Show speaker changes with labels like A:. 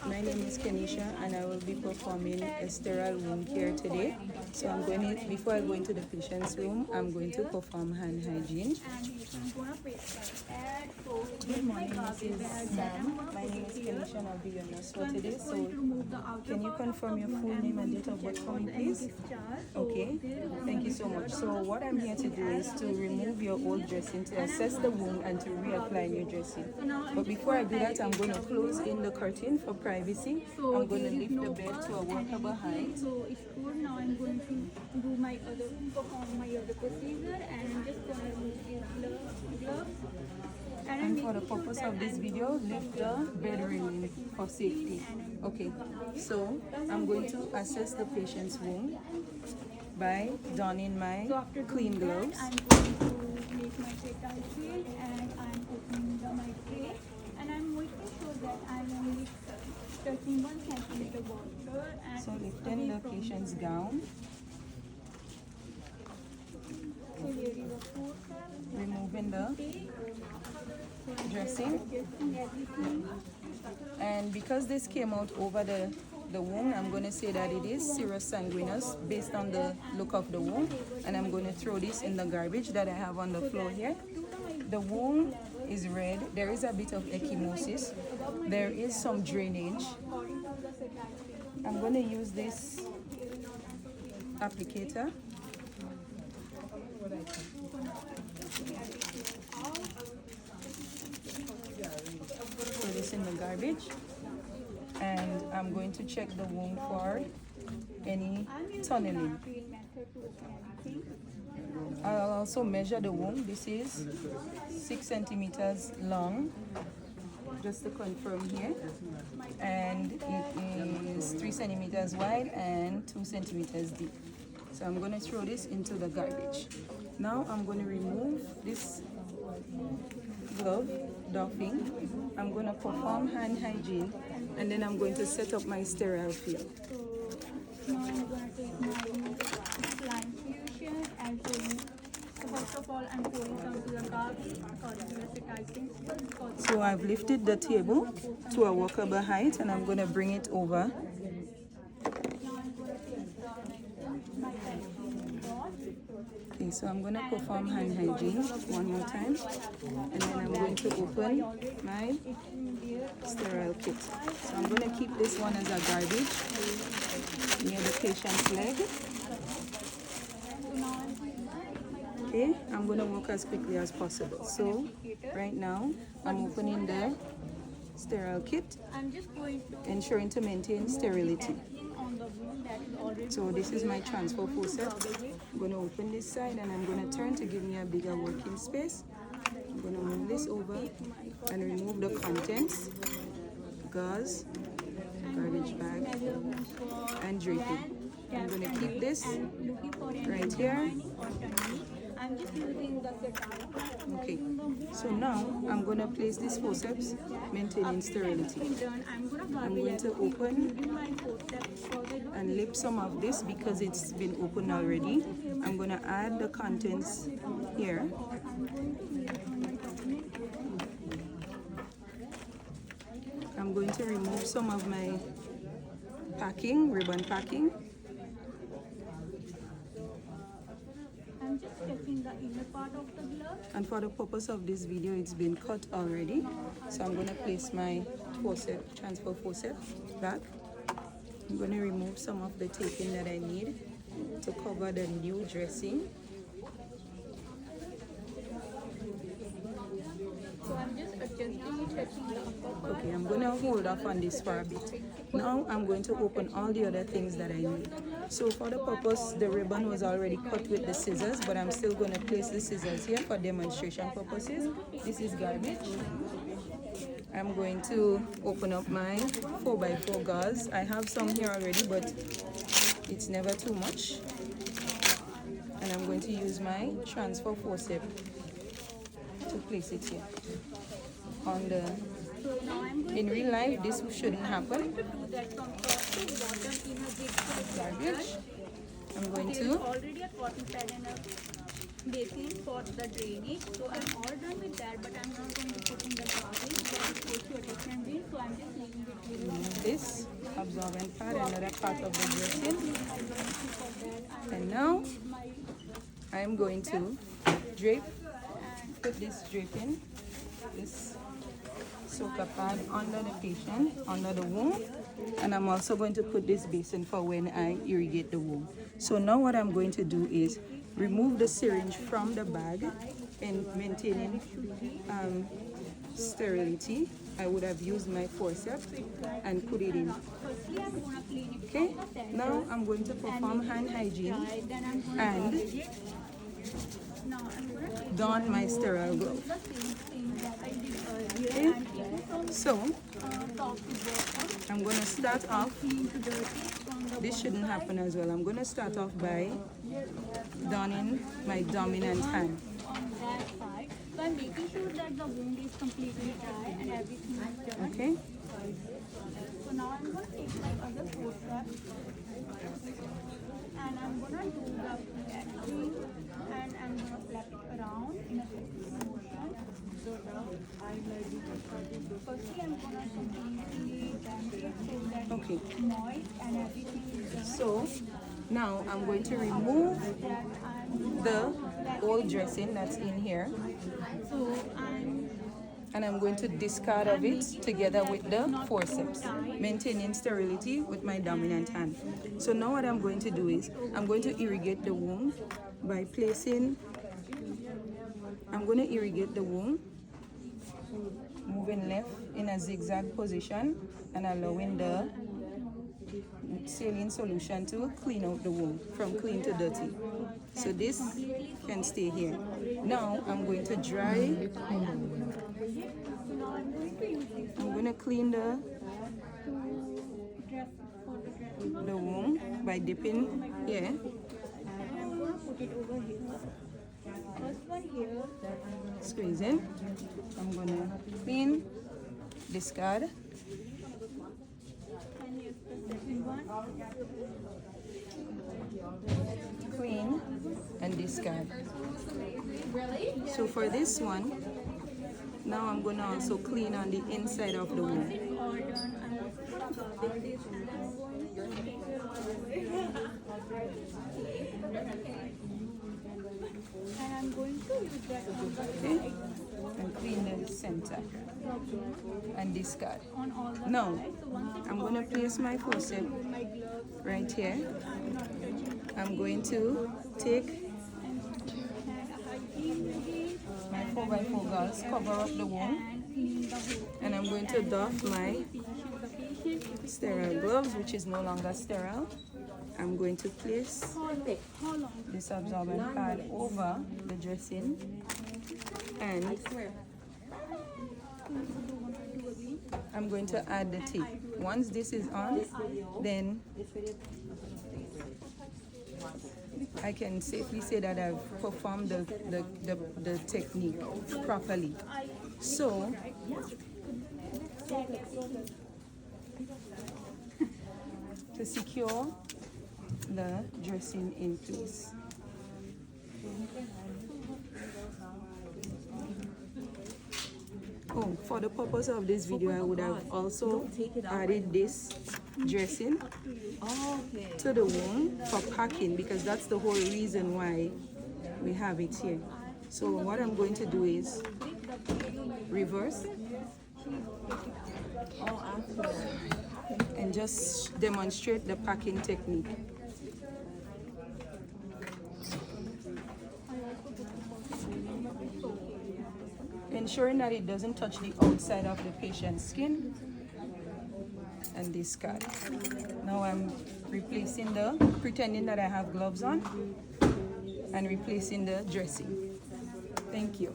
A: My name is Kenisha and I will be performing a sterile wound care today. So before I go into the patient's room, I'm going to perform hand hygiene. Good morning, Mrs. Sam. My name is Kenisha and I'll be your nurse for today. So can you confirm your full name and date of birth for me, please? Okay, thank you so much. So what I'm here to do is to remove your old dressing, to assess the wound and to reapply new dressing. But before I do that, I'm going to close in the curtain for privacy. I'm going to lift the bed to a workable height.
B: So it's good. Now I'm going to do perform my other procedure, and I'm just going to remove these gloves.
A: And for the purpose of this video, lift the bed railing for safety. Okay, so I'm going to assess the patient's wound by donning my clean gloves.
B: I'm going to make my sterile field, and I'm opening my tray, and I'm making sure that I'm only touching 1 centimeter water. And
A: so lifting the patient's gown, removing the dressing, and because this came out over the wound, I'm going to say that it is serous sanguinous based on the look of the wound, and I'm going to throw this in the garbage that I have on the floor here. The wound is red, there is a bit of ecchymosis, there is some drainage. I'm going to use this applicator. Throw this in the garbage, and I'm going to check the wound for any tunneling. I'll also measure the wound. This is 6 centimeters long, just to confirm here, and it is 3 centimeters wide and 2 centimeters deep. So I'm going to throw this into the garbage. Now I'm going to remove this glove doffing. I'm going to perform hand hygiene, and then I'm going to set up my sterile field.
B: So now I'm going to take my line fusion and pouring. So first of all, I'm pouring some to the garbage according to the sterile principle.
A: So I've lifted the table to a workable height, and I'm going to bring it over. Okay, so I'm going to perform hand hygiene one more time, and then I'm going to open my sterile kit. So I'm going to keep this one as a garbage near the patient's leg. Okay, I'm going to work as quickly as possible. So right now I'm opening the sterile kit, ensuring to maintain sterility. So this is my transfer forceps. I'm going to open this side, and I'm going to turn to give me a bigger working space. I'm going to move this over and remove the contents, gauze, garbage bag, and draping. I'm going to keep this right here. Okay, so now I'm going to place this forceps, maintaining sterility. I'm going to open and lip some of this because it's been opened already. I'm going to add the contents here. I'm going to remove some of my packing, ribbon packing.
B: I'm just checking the inner part of the glove.
A: And for the purpose of this video, it's been cut already. So I'm going to place my forceps, transfer forceps back. I'm going to remove some of the taping that I need to cover the new dressing.
B: So I'm just adjusting it, touching the upper part.
A: Okay, I'm going to hold off on this for a bit. Now I'm going to open all the other things that I need. So for the purpose, the ribbon was already cut with the scissors, but I'm still going to place the scissors here for demonstration purposes. This is garbage. I'm going to open up my 4x4 gauze. I have some here already, but it's never too much. And I'm going to use my transfer forceps to place it here on the. In real life, this shouldn't happen. Garbage. I'm going to
B: already a cotton pad and a basin for the drainage. So I'm all done with that, but I'm not going to put in the garbage. That is supposed to a different bin, so I'm just leaving it below.
A: this absorbent pad, another part of the dressing. And now I'm going to put this draping, this soaker pad under the patient, under the wound. And I'm also going to put this basin for when I irrigate the wound. So now what I'm going to do is remove the syringe from the bag and maintaining sterility. I would have used my forceps and put it in. Okay, now I'm going to perform hand hygiene and don my sterile glove. Okay, so I'm going to start off, this shouldn't happen as well. I'm going to start off by donning my dominant hand.
B: On that side, so I'm making sure that the wound is completely dry and everything is done.
A: Okay.
B: So now I'm going to take my other forceps and I'm going to do the flexing and I'm going to flap it around in a circular motion. Firstly, I'm going to completely damp it so that
A: Okay.
B: it's moist and everything is done.
A: So now I'm going to remove
B: That
A: the old dressing that's in here, and I'm going to discard of it together with the forceps, maintaining sterility with my dominant hand. So now what I'm going to do is I'm going to irrigate the wound by placing, I'm going to irrigate the wound, moving left in a zigzag position and allowing the saline solution to clean out the wound from clean to dirty. So this can stay here. Now I'm going to dry. I'm going to clean the wound by dipping here.
B: I'm going to put it over here. First one here.
A: Squeezing. I'm going to clean, discard.
B: And here's the second one.
A: Clean and discard. So for this one, now I'm going to also clean on the inside of the wound.
B: All done. I'm also going to cover this and I'm going to take it and I'm going to use that on the
A: Okay?
B: side
A: And clean the center and discard.
B: on all the
A: Now,
B: sides. So once it's
A: I'm going to place my forceps
B: with my gloves,
A: right here.
B: I'm not touching
A: I'm going to take
B: and hygiene with it
A: my 4x4 gauze, cover up the wound,
B: and clean the whole.
A: and I'm going to doff my sterile gloves, which is no longer sterile. I'm going to place
B: How long?
A: this absorbent pad over the dressing, and I'm going to add the tape. Once this is on, then I can safely say that I've performed the technique properly. So to secure the dressing in place. Oh, for the purpose of this video, I would have also added this dressing to the wound for packing, because that's the whole reason why we have it here. So what I'm going to do is reverse and just demonstrate the packing technique. Ensuring that it doesn't touch the outside of the patient's skin, and discard. Now I'm replacing pretending that I have gloves on and replacing the dressing. Thank you.